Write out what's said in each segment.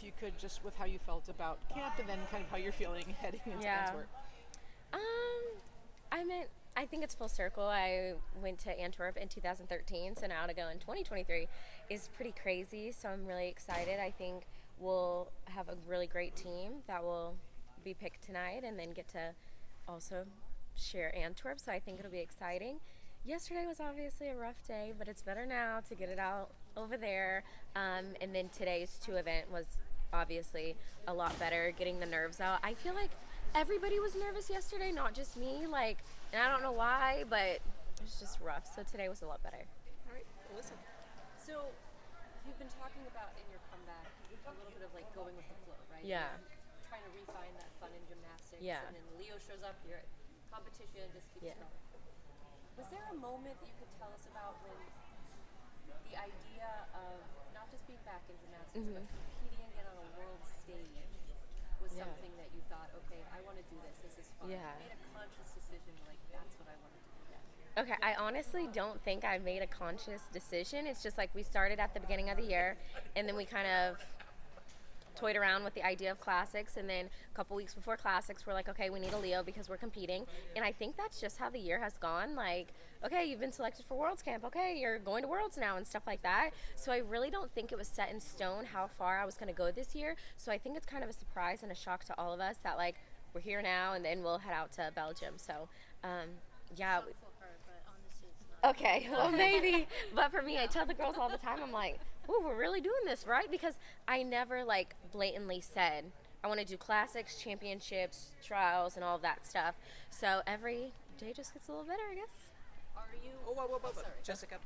you could, just with how you felt about camp and then kind of how you're feeling heading into Yeah. Antwerp. I meant, I think it's full circle. I went to Antwerp in 2013, so now to go in 2023 is pretty crazy. So I'm really excited. I think we'll have a really great team that will be picked tonight and then get to also share Antwerp. So I think it'll be exciting. Yesterday was obviously a rough day, but it's better now to get it out over there. And then today's 2 event was obviously a lot better, getting the nerves out. I feel like everybody was nervous yesterday, not just me. Like, and I don't know why, but it was just rough. So today was a lot better. All right, listen. So, you've been talking about in your comeback a little bit of like going with the flow, right? Yeah. You're trying to refine that fun in gymnastics. Yeah. And then Leo shows up, you're at competition, just keeps Yeah. going. Was there a moment that you could tell us about when the idea of not just being back in gymnastics, but competing again on a world stage was Yeah. something that you thought, okay, I want to do this. This is fun. Yeah. You made a conscious decision, like that's what I want to do. Okay, I honestly don't think I made a conscious decision. It's just like we started at the beginning of the year, and then we kind of toyed around with the idea of classics, and then a couple weeks before classics we're like, okay, we need a Leo because we're competing. And I think that's just how the year has gone. Like, okay, you've been selected for Worlds camp, okay, you're going to Worlds now and stuff like that. So I really don't think it was set in stone how far I was going to go this year. So I think it's kind of a surprise and a shock to all of us that like we're here now and then we'll head out to Belgium. So yeah. Okay, well maybe, but for me, I tell the girls all the time, I'm like, "Ooh, we're really doing this, right?" Because I never like blatantly said I want to do classics, championships, trials, and all of that stuff. So every day just gets a little better, I guess. Are you? Oh, whoa. Sorry. Jessica.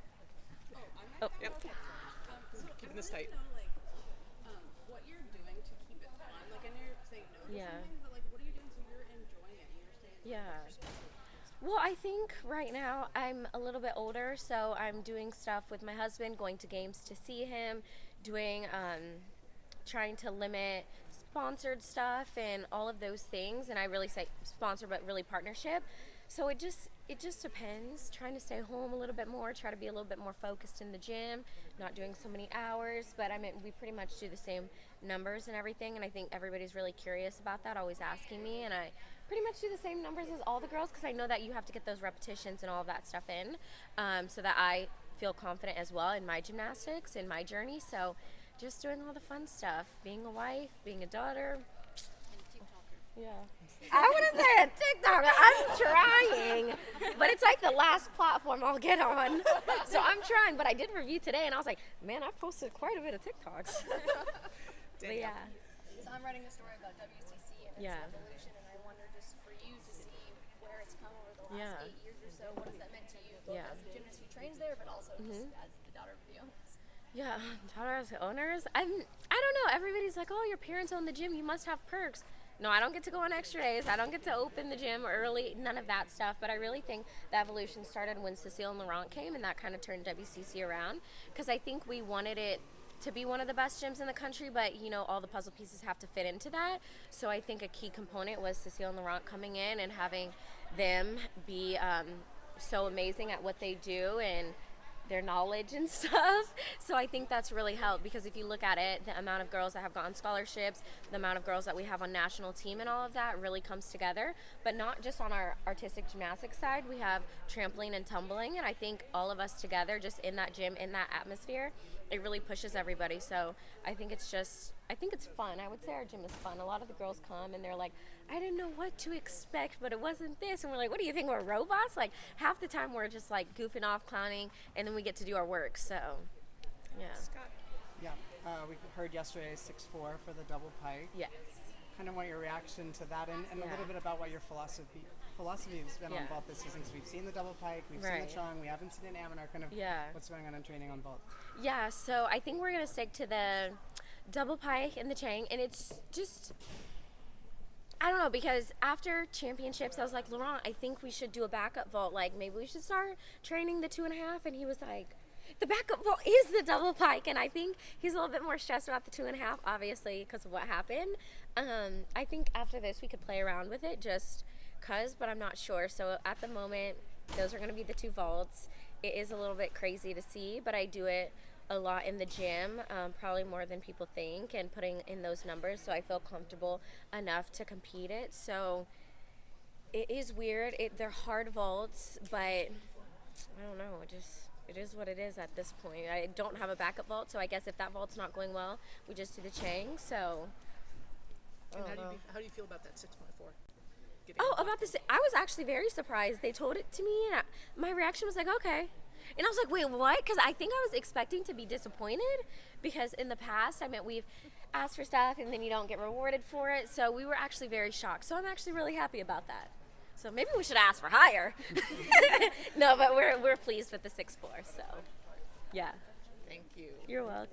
Oh. Yep. So Keeping I this wanna tight. know, like, what you're doing to keep it fun. Like, I know you're saying no to Yeah. something, but like, what are you doing so you're enjoying it and you're staying? Yeah. Well, I think right now I'm a little bit older, so I'm doing stuff with my husband, going to games to see him, doing, trying to limit sponsored stuff and all of those things. And I really say sponsor, but really partnership. So it just depends. Trying to stay home a little bit more, try to be a little bit more focused in the gym, not doing so many hours. But I mean, we pretty much do the same numbers and everything, and I think everybody's really curious about that, always asking me, and I pretty much do the same numbers as all the girls because I know that you have to get those repetitions and all of that stuff in, so that I feel confident as well in my gymnastics, in my journey. So just doing all the fun stuff, being a wife, being a daughter. Yeah. I wouldn't say a TikToker. I'm trying, but it's like the last platform I'll get on. So I'm trying, but I did review today, and I was like, man, I've posted quite a bit of TikToks. But yeah. So I'm writing a story about WCC and its Yeah. evolution, and I wonder just for you to see where it's come over the last Yeah. 8 years or so. What has that meant to you, both Yeah. as a gymnast who trains there, but also just as the daughter of the owners? Yeah, daughters, owners. I don't know. Everybody's like, oh, your parents own the gym. You must have perks. No, I don't get to go on extra days. I don't get to open the gym early. None of that stuff. But I really think the evolution started when Cecile and Laurent came, and that kind of turned WCC around. Because I think we wanted it to be one of the best gyms in the country, but you know, all the puzzle pieces have to fit into that. So I think a key component was Cecile and Laurent coming in and having them be so amazing at what they do and their knowledge and stuff. So I think that's really helped, because if you look at it, the amount of girls that have gotten scholarships, the amount of girls that we have on national team and all of that really comes together. But not just on our artistic gymnastics side, we have trampoline and tumbling, and I think all of us together just in that gym, in that atmosphere, it really pushes everybody. So I think it's fun. I would say our gym is fun. A lot of the girls come and they're like, I didn't know what to expect, but it wasn't this. And we're like, what do you think, we're robots? Like half the time we're just like goofing off, clowning, and then we get to do our work. So yeah. Scott. Yeah, we heard yesterday 6'4" for the double pike. Yes. Kind of want your reaction to that, and a Yeah. little bit about what your philosophy has been Yeah. on vault this season, because we've seen the double pike, we've seen Right. the Chung, we haven't seen an Amanar. Kind of Yeah. what's going on in training on vault. Yeah, so I think we're going to stick to the double pike and the Chang, and it's just, I don't know, because after championships, I was like, Laurent, I think we should do a backup vault. Like, maybe we should start training the 2.5, and he was like, the backup vault is the double pike, and I think he's a little bit more stressed about the 2.5, obviously, because of what happened. I think after this, we could play around with it just because, but I'm not sure. So at the moment, those are going to be the two vaults. It is a little bit crazy to see, but I do it a lot in the gym, probably more than people think, and putting in those numbers, so I feel comfortable enough to compete it. So it is weird. They're hard vaults, but I don't know. It is what it is at this point. I don't have a backup vault, so I guess if that vault's not going well, we just do the Chang. So And I don't know. how do you feel about that 6.4? Oh, about this, I was actually very surprised. They told it to me, and my reaction was like, okay. And I was like, wait, what? Because I think I was expecting to be disappointed, because in the past, I mean, we've asked for stuff and then you don't get rewarded for it. So we were actually very shocked. So I'm actually really happy about that. So maybe we should ask for higher. No, but we're pleased with the 6.4. So yeah, Thank you. you're welcome.